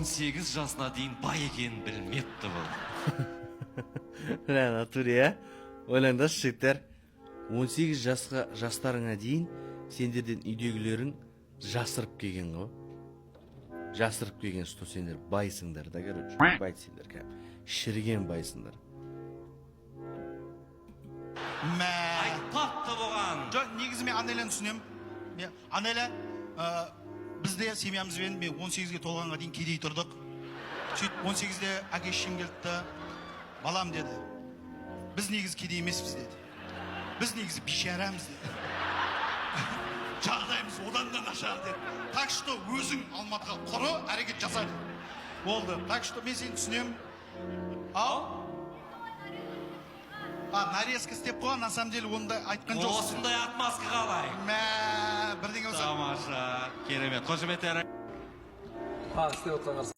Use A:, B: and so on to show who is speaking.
A: 18 жасына дейін бай екенін білмепті бұл.
B: Мына натурия. Ойлаңдаршы жігіттер. 18 жастарыңа дейін сендерден үйдегілерің жасырып келген ғой. Жасырып келген, что сендер байсыңдар да, короче. Байсыңдар кәп. Шірген байсыңдар.
A: Айтпапты бұған.
C: Жоқ, негізі мен анелені түсінем. Анеля, бізде семьямызбен мен 18-ге толғанға дейін кедей тұрдық. Сөйтіп 18-де әке-шешем келді. Балам деді. Біз негізі кедей емеспіз деді. Біз негізі бейшарамыз деді. Жағдайымыз одан да нашар деді. Так что өзің Алматыға құры әрекет жасайды. Болды. Так что мен сені түсінем. Ау? Нарезка істеп қойған, на самом деле онда айтқан жоқ.
A: Осындай отмазка қалай.
C: Бірдеңе болса.
A: Тамаша, керемет. Қошеметтер.
D: істеп отқандар